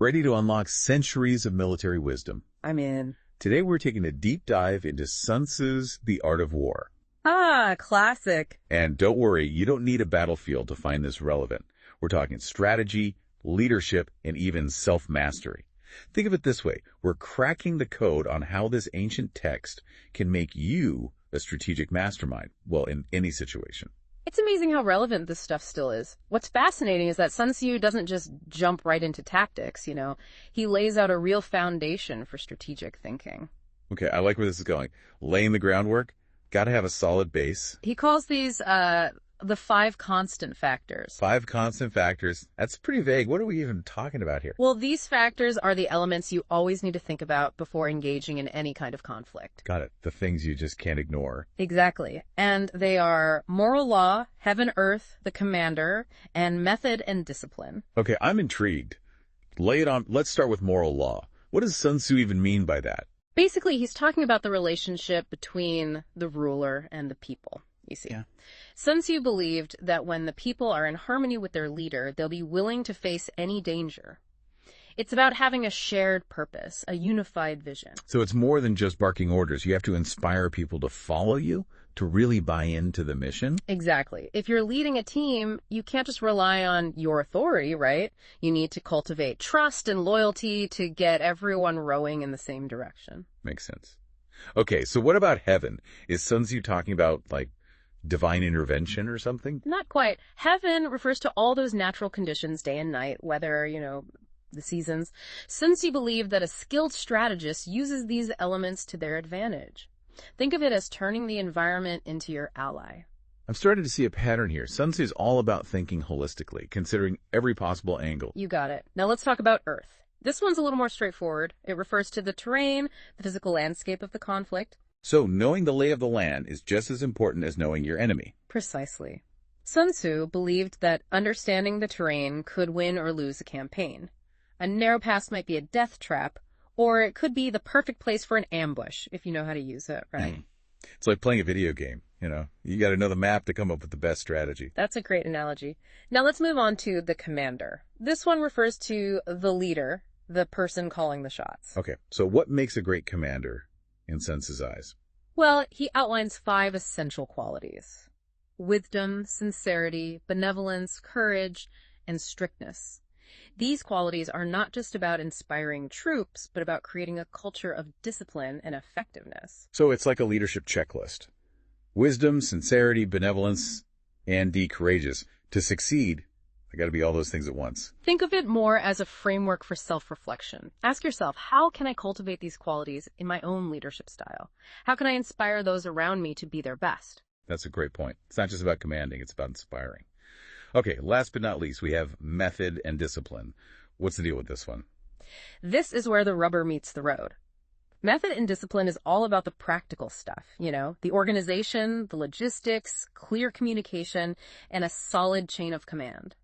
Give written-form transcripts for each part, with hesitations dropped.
Ready to unlock centuries of military wisdom. I'm in. Today we're taking a deep dive into Sun Tzu's The Art of War. Ah, classic. And don't worry, you don't need a battlefield to find this relevant. We're talking strategy, leadership, and even self-mastery. Think of it this way. We're cracking the code on how this ancient text can make you a strategic mastermind, well, in any situation. It's amazing how relevant this stuff still is. What's fascinating is that Sun Tzu doesn't just jump right into tactics, He lays out a real foundation for strategic thinking. Okay, I like where this is going. Laying the groundwork, got to have a solid base. He calls these the 5 constant factors. 5 constant factors. That's pretty vague. What are we even talking about here? Well, these factors are the elements you always need to think about before engaging in any kind of conflict. Got it. The things you just can't ignore. Exactly. And they are moral law, heaven, earth, the commander, and method and discipline. Okay, I'm intrigued. Lay it on. Let's start with moral law. What does Sun Tzu even mean by that? Basically, he's talking about the relationship between the ruler and the people. You see. Yeah. Sun Tzu believed that when the people are in harmony with their leader, they'll be willing to face any danger. It's about having a shared purpose, a unified vision. So it's more than just barking orders. You have to inspire people to follow you, to really buy into the mission. Exactly. If you're leading a team, you can't just rely on your authority, right? You need to cultivate trust and loyalty to get everyone rowing in the same direction. Makes sense. Okay, so what about heaven? Is Sun Tzu talking about, divine intervention or something? Not quite. Heaven refers to all those natural conditions, day and night, weather, the seasons. Sun Tzu believed that a skilled strategist uses these elements to their advantage. Think of it as turning the environment into your ally. I'm starting to see a pattern here. Sun Tzu is all about thinking holistically, considering every possible angle. You got it. Now let's talk about Earth. This one's a little more straightforward. It refers to the terrain, the physical landscape of the conflict. So knowing the lay of the land is just as important as knowing your enemy. Precisely. Sun Tzu believed that understanding the terrain could win or lose a campaign. A narrow pass might be a death trap, or it could be the perfect place for an ambush, if you know how to use it, right? It's like playing a video game, You got to know the map to come up with the best strategy. That's a great analogy. Now let's move on to the commander. This one refers to the leader, the person calling the shots. Okay, so what makes a great commander in Sun Tzu's eyes? Well, he outlines 5 essential qualities: wisdom, sincerity, benevolence, courage, and strictness. These qualities are not just about inspiring troops, but about creating a culture of discipline and effectiveness. So it's like a leadership checklist. Wisdom, sincerity, benevolence, and be courageous. To succeed, I got to be all those things at once. Think of it more as a framework for self-reflection. Ask yourself, how can I cultivate these qualities in my own leadership style? How can I inspire those around me to be their best? That's a great point. It's not just about commanding, it's about inspiring. Okay, last but not least, we have method and discipline. What's the deal with this one? This is where the rubber meets the road. Method and discipline is all about the practical stuff, the organization, the logistics, clear communication, and a solid chain of command.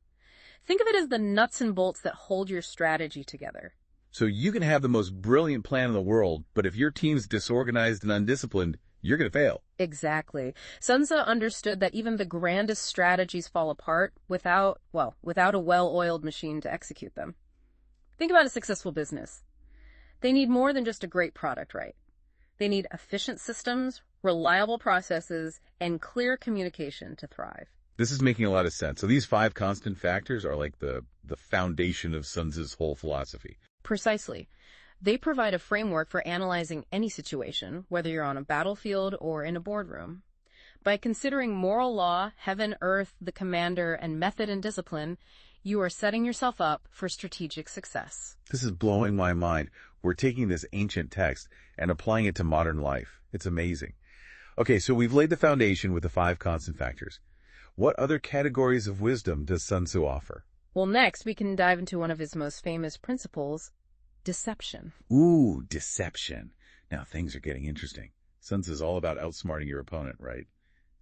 Think of it as the nuts and bolts that hold your strategy together. So you can have the most brilliant plan in the world, but if your team's disorganized and undisciplined, you're going to fail. Exactly. Sun Tzu understood that even the grandest strategies fall apart without a well-oiled machine to execute them. Think about a successful business. They need more than just a great product, right? They need efficient systems, reliable processes, and clear communication to thrive. This is making a lot of sense. So these 5 constant factors are like the foundation of Sun Tzu's whole philosophy. Precisely. They provide a framework for analyzing any situation, whether you're on a battlefield or in a boardroom. By considering moral law, heaven, earth, the commander, and method and discipline, you are setting yourself up for strategic success. This is blowing my mind. We're taking this ancient text and applying it to modern life. It's amazing. Okay, so we've laid the foundation with the 5 constant factors. What other categories of wisdom does Sun Tzu offer? Well, next we can dive into one of his most famous principles, deception. Ooh, deception. Now things are getting interesting. Sun Tzu is all about outsmarting your opponent, right?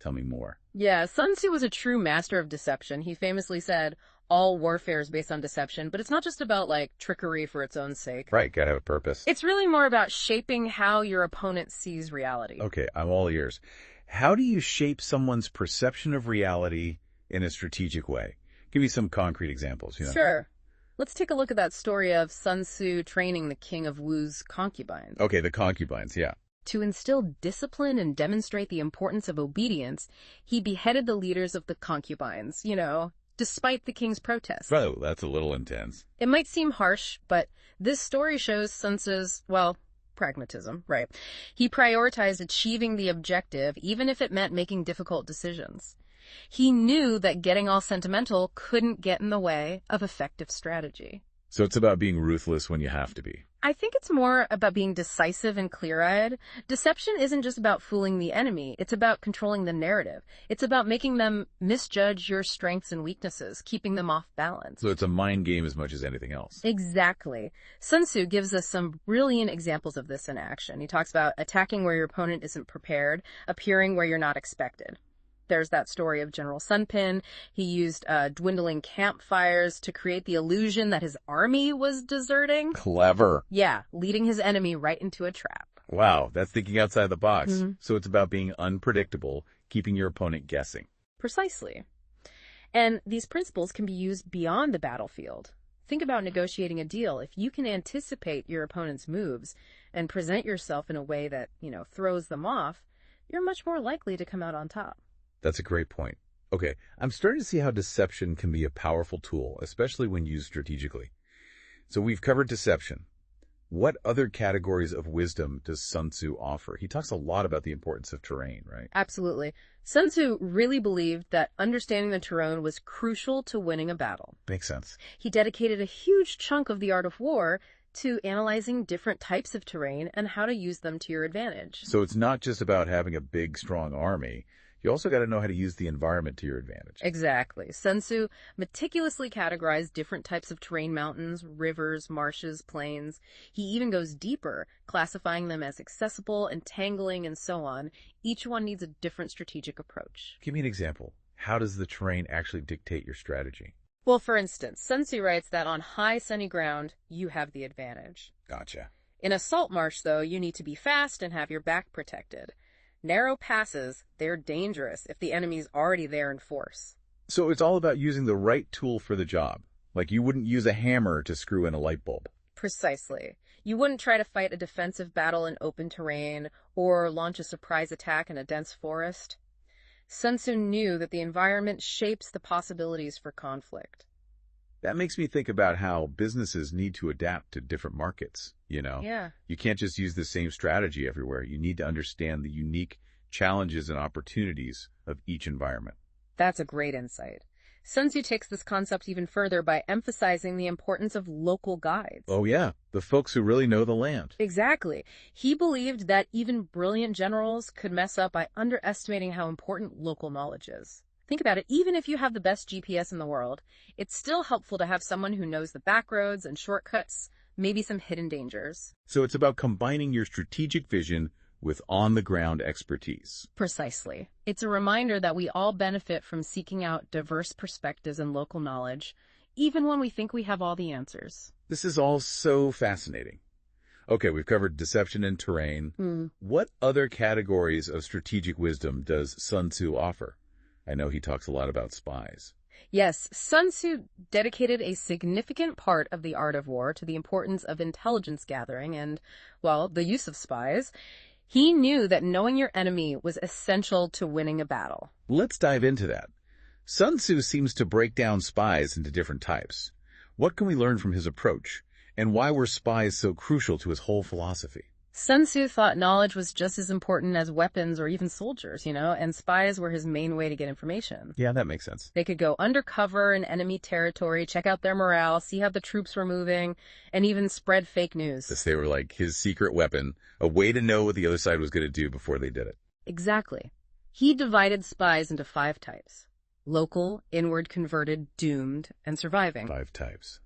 Tell me more. Yeah, Sun Tzu was a true master of deception. He famously said, all warfare is based on deception, but it's not just about, trickery for its own sake. Right, gotta have a purpose. It's really more about shaping how your opponent sees reality. Okay, I'm all ears. How do you shape someone's perception of reality in a strategic way? Give me some concrete examples. Sure. Let's take a look at that story of Sun Tzu training the king of Wu's concubines. Okay, the concubines, yeah. To instill discipline and demonstrate the importance of obedience, he beheaded the leaders of the concubines, despite the king's protest. Oh, that's a little intense. It might seem harsh, but this story shows Sun Tzu's, pragmatism, right? He prioritized achieving the objective, even if it meant making difficult decisions. He knew that getting all sentimental couldn't get in the way of effective strategy. So it's about being ruthless when you have to be. I think it's more about being decisive and clear-eyed. Deception isn't just about fooling the enemy. It's about controlling the narrative. It's about making them misjudge your strengths and weaknesses, keeping them off balance. So it's a mind game as much as anything else. Exactly. Sun Tzu gives us some brilliant examples of this in action. He talks about attacking where your opponent isn't prepared, appearing where you're not expected. There's that story of General Sun Tzu. He used dwindling campfires to create the illusion that his army was deserting. Clever. Yeah, leading his enemy right into a trap. Wow, that's thinking outside the box. Mm-hmm. So it's about being unpredictable, keeping your opponent guessing. Precisely. And these principles can be used beyond the battlefield. Think about negotiating a deal. If you can anticipate your opponent's moves and present yourself in a way that, throws them off, you're much more likely to come out on top. That's a great point. Okay, I'm starting to see how deception can be a powerful tool, especially when used strategically. So we've covered deception. What other categories of wisdom does Sun Tzu offer? He talks a lot about the importance of terrain, right? Absolutely. Sun Tzu really believed that understanding the terrain was crucial to winning a battle. Makes sense. He dedicated a huge chunk of the art of war to analyzing different types of terrain and how to use them to your advantage. So it's not just about having a big, strong army. You also got to know how to use the environment to your advantage. Exactly. Sun Tzu meticulously categorized different types of terrain: mountains, rivers, marshes, plains. He even goes deeper, classifying them as accessible, entangling, and so on. Each one needs a different strategic approach. Give me an example. How does the terrain actually dictate your strategy? Well, for instance, Sun Tzu writes that on high, sunny ground, you have the advantage. Gotcha. In a salt marsh, though, you need to be fast and have your back protected. Narrow passes, they're dangerous if the enemy's already there in force. So it's all about using the right tool for the job. Like you wouldn't use a hammer to screw in a light bulb. Precisely. You wouldn't try to fight a defensive battle in open terrain or launch a surprise attack in a dense forest. Sun Tzu knew that the environment shapes the possibilities for conflict. That makes me think about how businesses need to adapt to different markets, Yeah. You can't just use the same strategy everywhere. You need to understand the unique challenges and opportunities of each environment. That's a great insight. Sun Tzu takes this concept even further by emphasizing the importance of local guides. Oh yeah, the folks who really know the land. Exactly. He believed that even brilliant generals could mess up by underestimating how important local knowledge is. Think about it, even if you have the best GPS in the world, it's still helpful to have someone who knows the back roads and shortcuts, maybe some hidden dangers. So it's about combining your strategic vision with on-the-ground expertise. Precisely. It's a reminder that we all benefit from seeking out diverse perspectives and local knowledge, even when we think we have all the answers. This is all so fascinating. Okay, we've covered deception and terrain. What other categories of strategic wisdom does Sun Tzu offer? I know he talks a lot about spies. Yes, Sun Tzu dedicated a significant part of the art of war to the importance of intelligence gathering and, the use of spies. He knew that knowing your enemy was essential to winning a battle. Let's dive into that. Sun Tzu seems to break down spies into different types. What can we learn from his approach? And why were spies so crucial to his whole philosophy? Sun Tzu thought knowledge was just as important as weapons or even soldiers, and spies were his main way to get information. Yeah, that makes sense. They could go undercover in enemy territory, check out their morale, see how the troops were moving, and even spread fake news. They were like his secret weapon, a way to know what the other side was going to do before they did it. Exactly. He divided spies into 5 types: local, inward converted, doomed, and surviving. 5 types.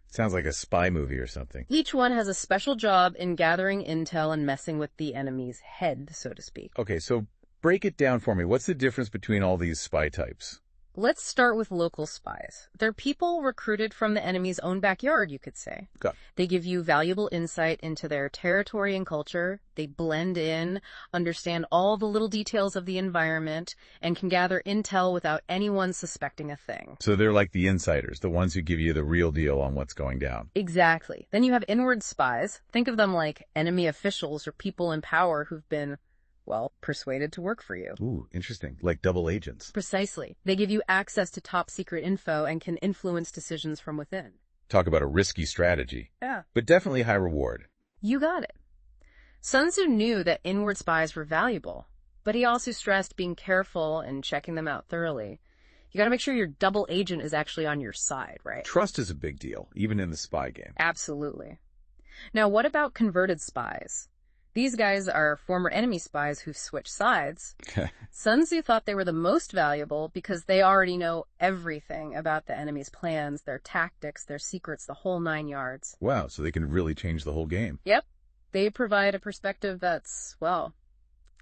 Sounds like a spy movie or something. Each one has a special job in gathering intel and messing with the enemy's head, so to speak. Okay, so break it down for me. What's the difference between all these spy types? Let's start with local spies. They're people recruited from the enemy's own backyard, you could say. Got it. They give you valuable insight into their territory and culture. They blend in, understand all the little details of the environment, and can gather intel without anyone suspecting a thing. So they're like the insiders, the ones who give you the real deal on what's going down. Exactly. Then you have inward spies. Think of them like enemy officials or people in power who've been, well, persuaded to work for you. Ooh, interesting. Like double agents. Precisely. They give you access to top secret info and can influence decisions from within. Talk about a risky strategy. Yeah. But definitely high reward. You got it. Sun Tzu knew that inward spies were valuable, but he also stressed being careful and checking them out thoroughly. You gotta make sure your double agent is actually on your side, right? Trust is a big deal, even in the spy game. Absolutely. Now, what about converted spies? These guys are former enemy spies who've switched sides. Sun Tzu thought they were the most valuable because they already know everything about the enemy's plans, their tactics, their secrets, the whole 9 yards. Wow, so they can really change the whole game. Yep. They provide a perspective that's, well,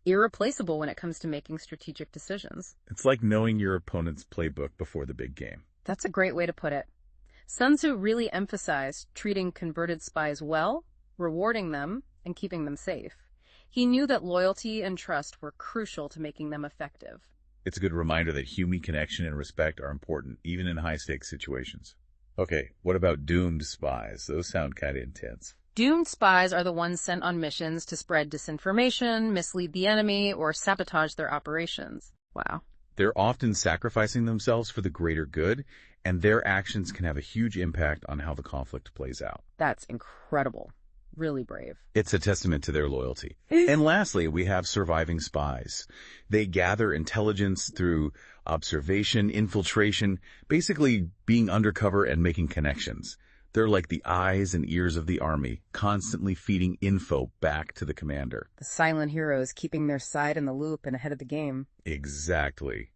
irreplaceable when it comes to making strategic decisions. It's like knowing your opponent's playbook before the big game. That's a great way to put it. Sun Tzu really emphasized treating converted spies well, rewarding them, and keeping them safe. He knew that loyalty and trust were crucial to making them effective. It's a good reminder that human connection and respect are important, even in high-stakes situations. Okay, what about doomed spies? Those sound kind of intense. Doomed spies are the ones sent on missions to spread disinformation, mislead the enemy, or sabotage their operations. Wow. They're often sacrificing themselves for the greater good, and their actions can have a huge impact on how the conflict plays out. That's incredible. Really brave. It's a testament to their loyalty. And lastly, we have surviving spies. They gather intelligence through observation, infiltration, basically being undercover and making connections. They're like the eyes and ears of the army, constantly feeding info back to the commander. The silent heroes keeping their side in the loop and ahead of the game. Exactly.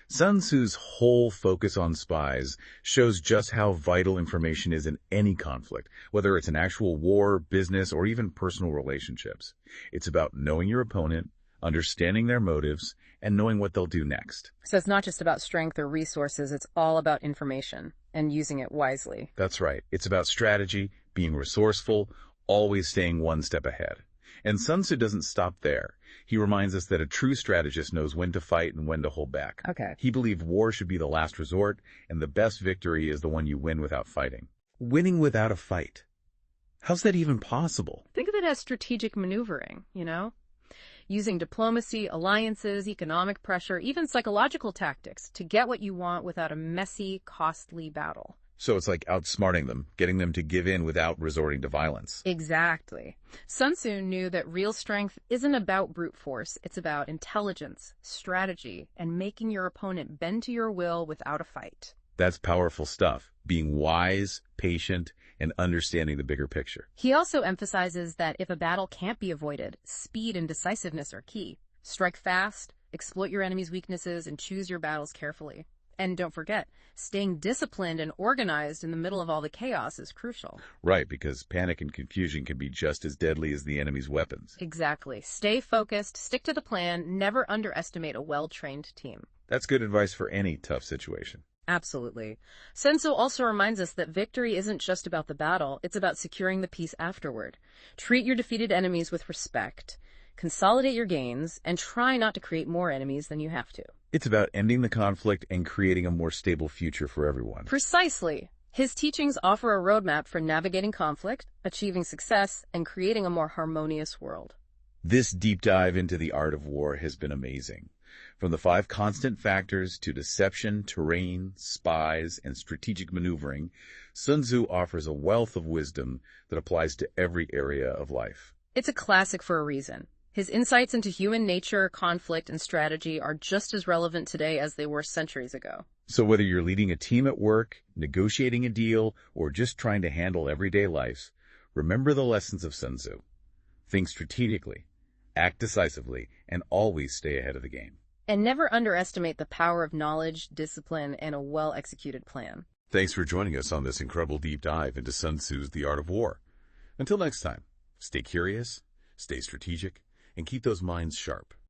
Sun Tzu's whole focus on spies shows just how vital information is in any conflict, whether it's an actual war, business, or even personal relationships. It's about knowing your opponent, understanding their motives, and knowing what they'll do next. So it's not just about strength or resources, it's all about information and using it wisely. That's right. It's about strategy, being resourceful, always staying one step ahead. And Sun Tzu doesn't stop there. He reminds us that a true strategist knows when to fight and when to hold back. Okay. He believed war should be the last resort, and the best victory is the one you win without fighting. Winning without a fight. How's that even possible? Think of it as strategic maneuvering, using diplomacy, alliances, economic pressure, even psychological tactics to get what you want without a messy, costly battle. So it's like outsmarting them, getting them to give in without resorting to violence. Exactly. Sun Tzu knew that real strength isn't about brute force. It's about intelligence, strategy, and making your opponent bend to your will without a fight. That's powerful stuff, being wise, patient, and understanding the bigger picture. He also emphasizes that if a battle can't be avoided, speed and decisiveness are key. Strike fast, exploit your enemy's weaknesses, and choose your battles carefully. And don't forget, staying disciplined and organized in the middle of all the chaos is crucial. Right, because panic and confusion can be just as deadly as the enemy's weapons. Exactly. Stay focused, stick to the plan, never underestimate a well-trained team. That's good advice for any tough situation. Absolutely. Sun Tzu also reminds us that victory isn't just about the battle, it's about securing the peace afterward. Treat your defeated enemies with respect, consolidate your gains, and try not to create more enemies than you have to. It's about ending the conflict and creating a more stable future for everyone. Precisely. His teachings offer a roadmap for navigating conflict, achieving success, and creating a more harmonious world. This deep dive into the art of war has been amazing. From the 5 constant factors to deception, terrain, spies, and strategic maneuvering, Sun Tzu offers a wealth of wisdom that applies to every area of life. It's a classic for a reason. His insights into human nature, conflict, and strategy are just as relevant today as they were centuries ago. So whether you're leading a team at work, negotiating a deal, or just trying to handle everyday life, remember the lessons of Sun Tzu. Think strategically, act decisively, and always stay ahead of the game. And never underestimate the power of knowledge, discipline, and a well-executed plan. Thanks for joining us on this incredible deep dive into Sun Tzu's The Art of War. Until next time, stay curious, stay strategic, and keep those minds sharp.